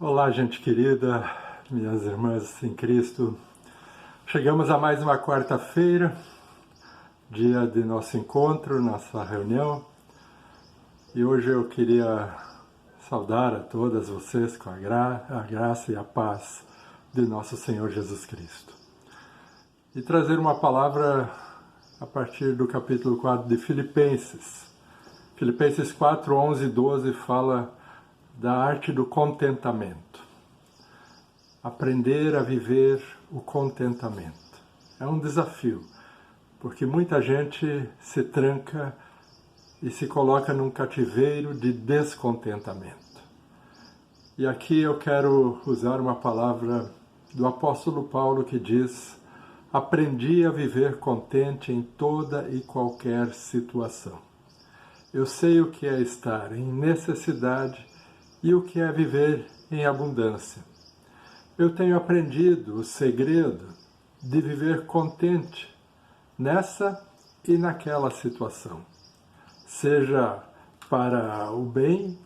Olá, gente querida, minhas irmãs em Cristo. Chegamos a mais uma quarta-feira, dia de nosso encontro, nossa reunião. E hoje eu queria saudar a todas vocês com a graça e a paz de nosso Senhor Jesus Cristo. E trazer uma palavra a partir do capítulo 4 de Filipenses. Filipenses 4, 11 e 12 fala da arte do contentamento. Aprender a viver o contentamento. É um desafio, porque muita gente se tranca e se coloca num cativeiro de descontentamento. E aqui eu quero usar uma palavra do apóstolo Paulo que diz: aprendi a viver contente em toda e qualquer situação. Eu sei o que é estar em necessidade e o que é viver em abundância. Eu tenho aprendido o segredo de viver contente nessa e naquela situação, seja para o bem,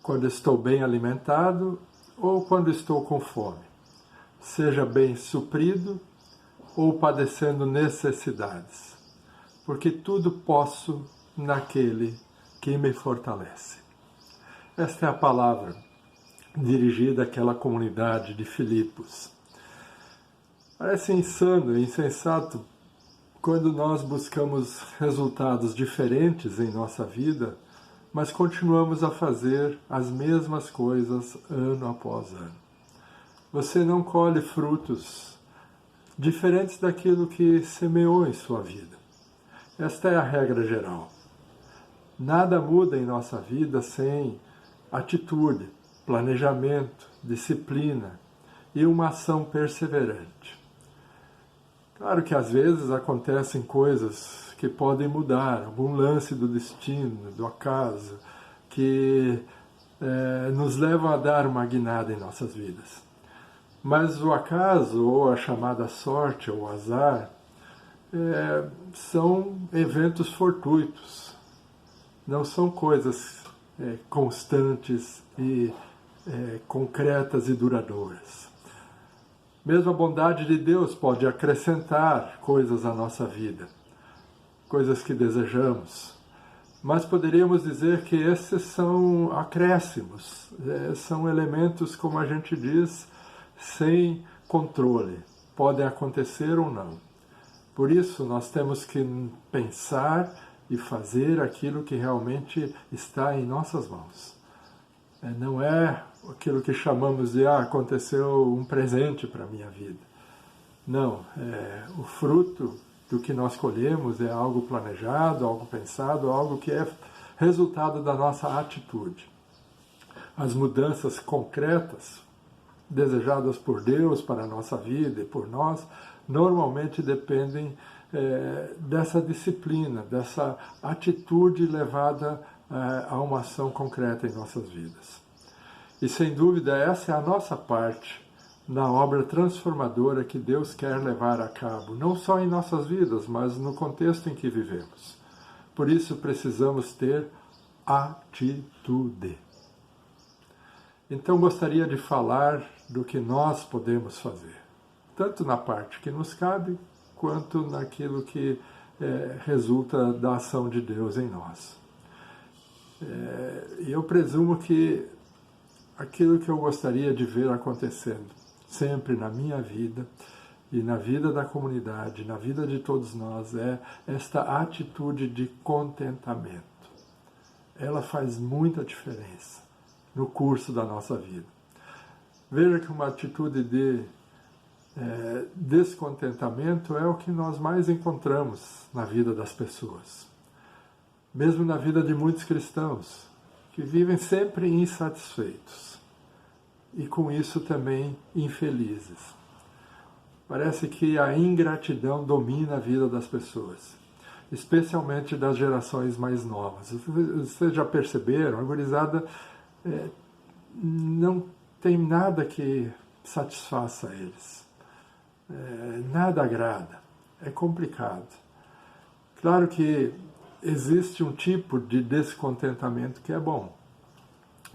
quando estou bem alimentado ou quando estou com fome, seja bem suprido ou padecendo necessidades, porque tudo posso naquele que me fortalece. Esta é a palavra dirigida àquela comunidade de Filipos. Parece insano e insensato quando nós buscamos resultados diferentes em nossa vida, mas continuamos a fazer as mesmas coisas ano após ano. Você não colhe frutos diferentes daquilo que semeou em sua vida. Esta é a regra geral. Nada muda em nossa vida sem atitude, planejamento, disciplina e uma ação perseverante. Claro que às vezes acontecem coisas que podem mudar, algum lance do destino, do acaso, que nos levam a dar uma guinada em nossas vidas. Mas o acaso, ou a chamada sorte, ou azar, são eventos fortuitos, não são coisas constantes e concretas e duradouras. Mesmo a bondade de Deus pode acrescentar coisas à nossa vida, coisas que desejamos, mas poderíamos dizer que esses são acréscimos, são elementos, como a gente diz, sem controle, podem acontecer ou não. Por isso nós temos que pensar e fazer aquilo que realmente está em nossas mãos. Não é aquilo que chamamos de aconteceu um presente para a minha vida. Não, o fruto do que nós colhemos é algo planejado, algo pensado, algo que é resultado da nossa atitude. As mudanças concretas desejadas por Deus para a nossa vida e por nós, normalmente dependem dessa disciplina, dessa atitude levada a uma ação concreta em nossas vidas. E sem dúvida essa é a nossa parte na obra transformadora que Deus quer levar a cabo, não só em nossas vidas, mas no contexto em que vivemos. Por isso precisamos ter atitude. Então gostaria de falar do que nós podemos fazer, tanto na parte que nos cabe, quanto naquilo que resulta da ação de Deus em nós. E eu presumo que aquilo que eu gostaria de ver acontecendo, sempre na minha vida e na vida da comunidade, na vida de todos nós, é esta atitude de contentamento. Ela faz muita diferença no curso da nossa vida. Veja que uma atitude de descontentamento é o que nós mais encontramos na vida das pessoas. Mesmo na vida de muitos cristãos, que vivem sempre insatisfeitos e com isso também infelizes. Parece que a ingratidão domina a vida das pessoas, especialmente das gerações mais novas. Vocês já perceberam? A gurizada não tem nada que satisfaça eles. Nada agrada. É complicado. Claro que existe um tipo de descontentamento que é bom.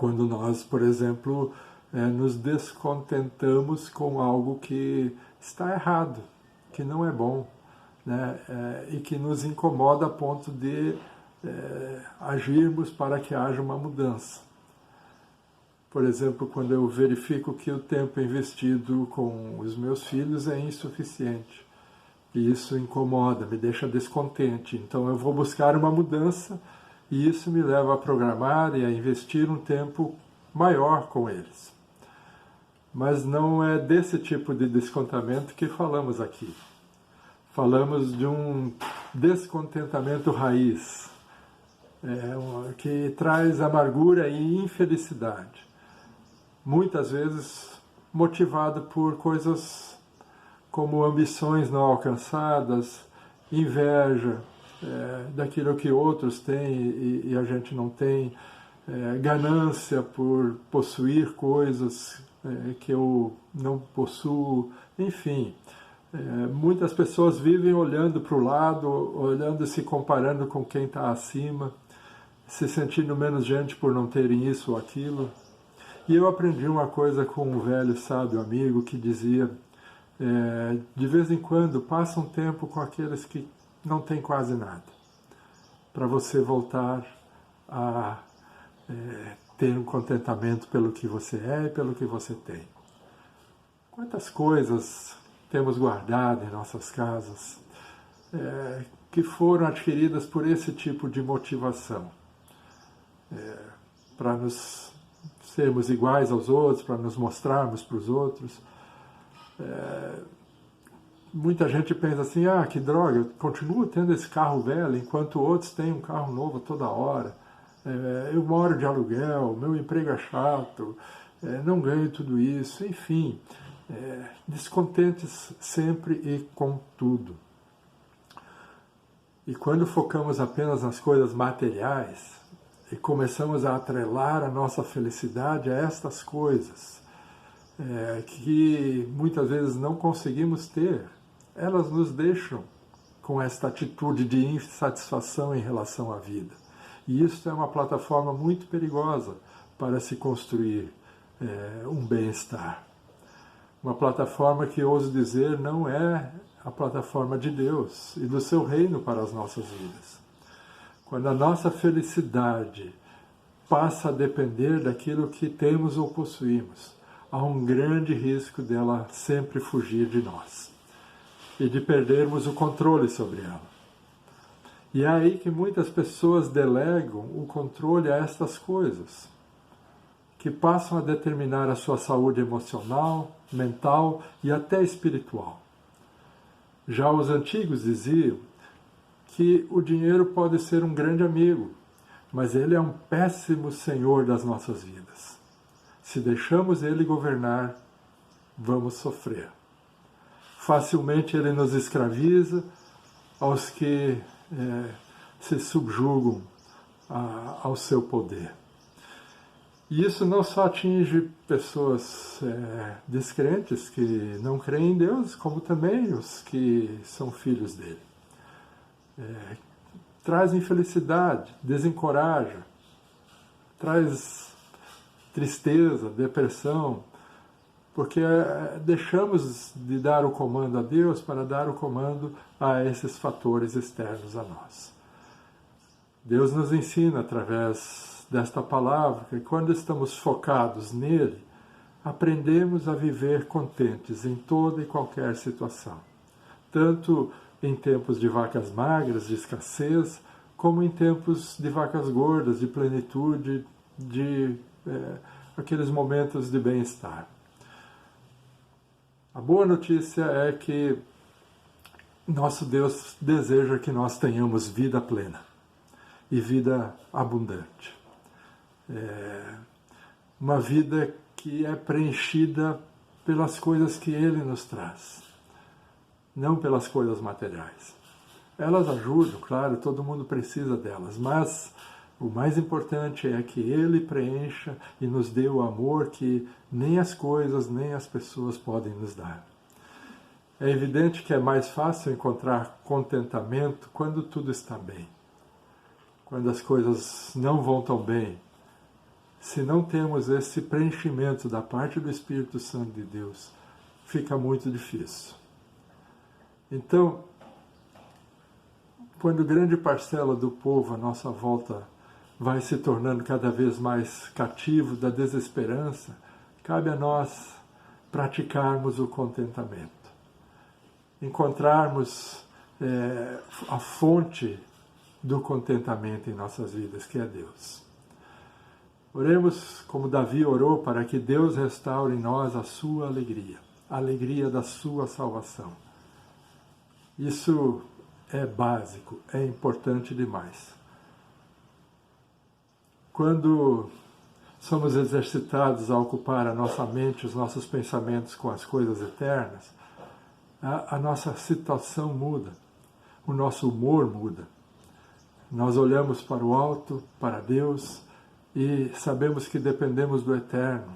Quando nós, por exemplo, nos descontentamos com algo que está errado, que não é bom, né? E que nos incomoda a ponto de agirmos para que haja uma mudança. Por exemplo, quando eu verifico que o tempo investido com os meus filhos é insuficiente. E isso incomoda, me deixa descontente. Então eu vou buscar uma mudança e isso me leva a programar e a investir um tempo maior com eles. Mas não é desse tipo de descontentamento que falamos aqui. Falamos de um descontentamento raiz, que traz amargura e infelicidade. Muitas vezes motivado por coisas como ambições não alcançadas, inveja daquilo que outros têm e a gente não tem, ganância por possuir coisas que eu não possuo, enfim. Muitas pessoas vivem olhando para o lado, olhando e se comparando com quem está acima, se sentindo menos gente por não terem isso ou aquilo. E eu aprendi uma coisa com um velho sábio amigo que dizia, de vez em quando, passa um tempo com aqueles que não têm quase nada, para você voltar a ter um contentamento pelo que você é e pelo que você tem. Quantas coisas temos guardado em nossas casas que foram adquiridas por esse tipo de motivação, para nos sermos iguais aos outros, para nos mostrarmos para os outros. Muita gente pensa assim, que droga, eu continuo tendo esse carro velho, enquanto outros têm um carro novo toda hora. Eu moro de aluguel, meu emprego é chato, não ganho tudo isso, enfim. Descontentes sempre e com tudo. E quando focamos apenas nas coisas materiais e começamos a atrelar a nossa felicidade a estas coisas, que muitas vezes não conseguimos ter, elas nos deixam com esta atitude de insatisfação em relação à vida. E isso é uma plataforma muito perigosa para se construir um bem-estar. Uma plataforma que, ouso dizer, não é a plataforma de Deus e do seu reino para as nossas vidas. Quando a nossa felicidade passa a depender daquilo que temos ou possuímos, há um grande risco dela sempre fugir de nós e de perdermos o controle sobre ela. E é aí que muitas pessoas delegam o controle a estas coisas, que passam a determinar a sua saúde emocional, mental e até espiritual. Já os antigos diziam que o dinheiro pode ser um grande amigo, mas ele é um péssimo senhor das nossas vidas. Se deixamos ele governar, vamos sofrer. Facilmente ele nos escraviza aos que se subjugam ao seu poder. E isso não só atinge pessoas descrentes que não creem em Deus, como também os que são filhos dele. Traz infelicidade, desencoraja, traz tristeza, depressão, porque deixamos de dar o comando a Deus para dar o comando a esses fatores externos a nós. Deus nos ensina através desta palavra que quando estamos focados nele, aprendemos a viver contentes em toda e qualquer situação, tanto em tempos de vacas magras, de escassez, como em tempos de vacas gordas, de plenitude, de aqueles momentos de bem-estar. A boa notícia é que nosso Deus deseja que nós tenhamos vida plena e vida abundante. Uma vida que é preenchida pelas coisas que Ele nos traz, não pelas coisas materiais. Elas ajudam, claro, todo mundo precisa delas, mas o mais importante é que Ele preencha e nos dê o amor que nem as coisas, nem as pessoas podem nos dar. É evidente que é mais fácil encontrar contentamento quando tudo está bem. Quando as coisas não vão tão bem, se não temos esse preenchimento da parte do Espírito Santo de Deus, fica muito difícil. Então, quando grande parcela do povo à nossa volta vai se tornando cada vez mais cativo da desesperança, cabe a nós praticarmos o contentamento. Encontrarmos a fonte do contentamento em nossas vidas, que é Deus. Oremos como Davi orou, para que Deus restaure em nós a sua alegria, a alegria da sua salvação. Isso é básico, é importante demais. Quando somos exercitados a ocupar a nossa mente, os nossos pensamentos com as coisas eternas, a nossa situação muda, o nosso humor muda. Nós olhamos para o alto, para Deus, e sabemos que dependemos do eterno,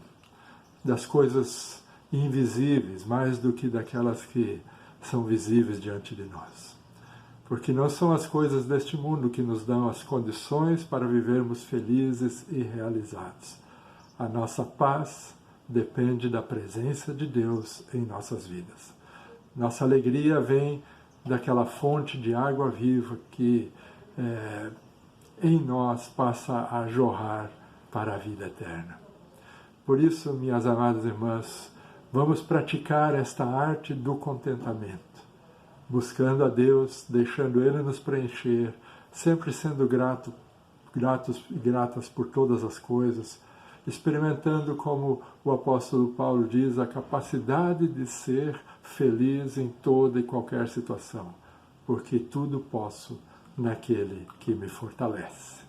das coisas invisíveis, mais do que daquelas que são visíveis diante de nós. Porque não são as coisas deste mundo que nos dão as condições para vivermos felizes e realizados. A nossa paz depende da presença de Deus em nossas vidas. Nossa alegria vem daquela fonte de água viva que em nós passa a jorrar para a vida eterna. Por isso, minhas amadas irmãs, vamos praticar esta arte do contentamento, buscando a Deus, deixando Ele nos preencher, sempre sendo gratos e gratas por todas as coisas, experimentando, como o apóstolo Paulo diz, a capacidade de ser feliz em toda e qualquer situação, porque tudo posso naquele que me fortalece.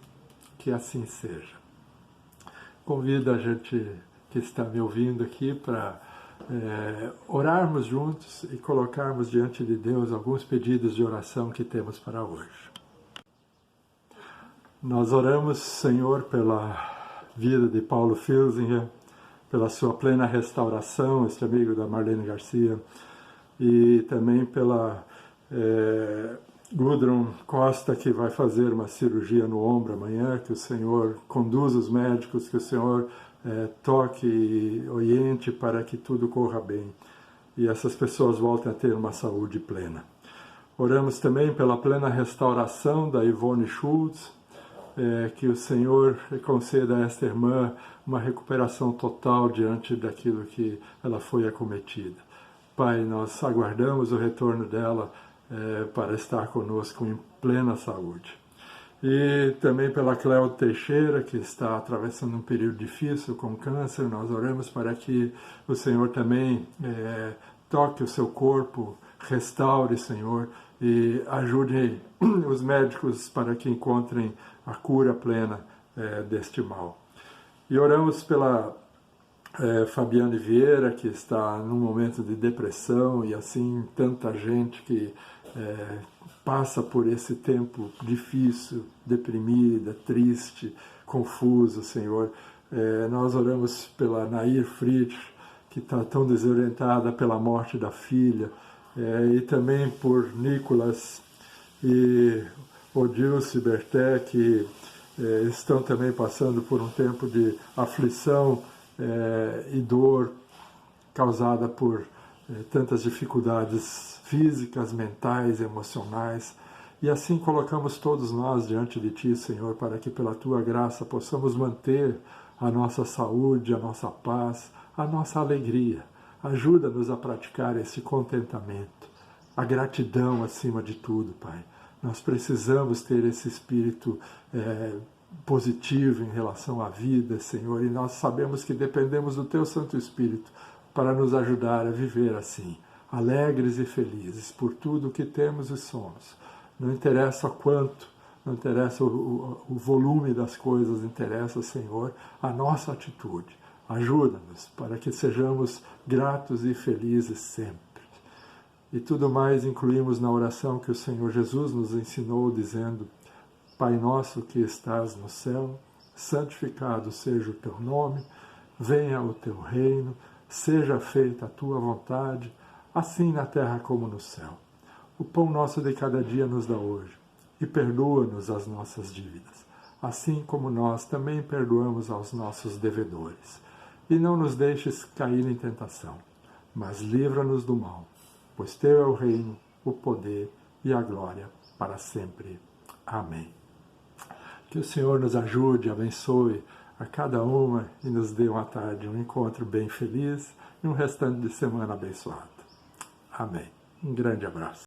Que assim seja. Convido a gente que está me ouvindo aqui para orarmos juntos e colocarmos diante de Deus alguns pedidos de oração que temos para hoje. Nós oramos, Senhor, pela vida de Paulo Filsinger, pela sua plena restauração, este amigo da Marlene Garcia, e também pela Gudrun Costa, que vai fazer uma cirurgia no ombro amanhã, que o Senhor conduza os médicos, que o Senhor toque e oriente para que tudo corra bem e essas pessoas voltem a ter uma saúde plena. Oramos também pela plena restauração da Ivone Schultz, que o Senhor conceda a esta irmã uma recuperação total diante daquilo que ela foi acometida. Pai, nós aguardamos o retorno dela para estar conosco em plena saúde. E também pela Cléo Teixeira, que está atravessando um período difícil com câncer, nós oramos para que o Senhor também toque o seu corpo, restaure, Senhor, e ajude os médicos para que encontrem a cura plena deste mal. E oramos pela Fabiane Vieira, que está num momento de depressão, e assim tanta gente que passa por esse tempo difícil, deprimida, triste, confuso, Senhor. Nós oramos pela Nair Friedrich, que está tão desorientada pela morte da filha, e também por Nicolas e Odilce Berté, que estão também passando por um tempo de aflição e dor causada por tantas dificuldades físicas, mentais, emocionais. E assim colocamos todos nós diante de Ti, Senhor, para que pela Tua graça possamos manter a nossa saúde, a nossa paz, a nossa alegria. Ajuda-nos a praticar esse contentamento, a gratidão acima de tudo, Pai. Nós precisamos ter esse espírito positivo em relação à vida, Senhor, e nós sabemos que dependemos do Teu Santo Espírito para nos ajudar a viver assim, alegres e felizes por tudo que temos e somos. Não interessa quanto, não interessa o volume das coisas, interessa, Senhor, a nossa atitude. Ajuda-nos para que sejamos gratos e felizes sempre. E tudo mais incluímos na oração que o Senhor Jesus nos ensinou, dizendo: Pai nosso que estás no céu, santificado seja o teu nome, venha o teu reino, seja feita a tua vontade, assim na terra como no céu. O pão nosso de cada dia nos dá hoje, e perdoa-nos as nossas dívidas, assim como nós também perdoamos aos nossos devedores. E não nos deixes cair em tentação, mas livra-nos do mal, pois teu é o reino, o poder e a glória para sempre. Amém. Que o Senhor nos ajude, abençoe a cada uma e nos dê uma tarde, um encontro bem feliz e um restante de semana abençoado. Amém. Um grande abraço.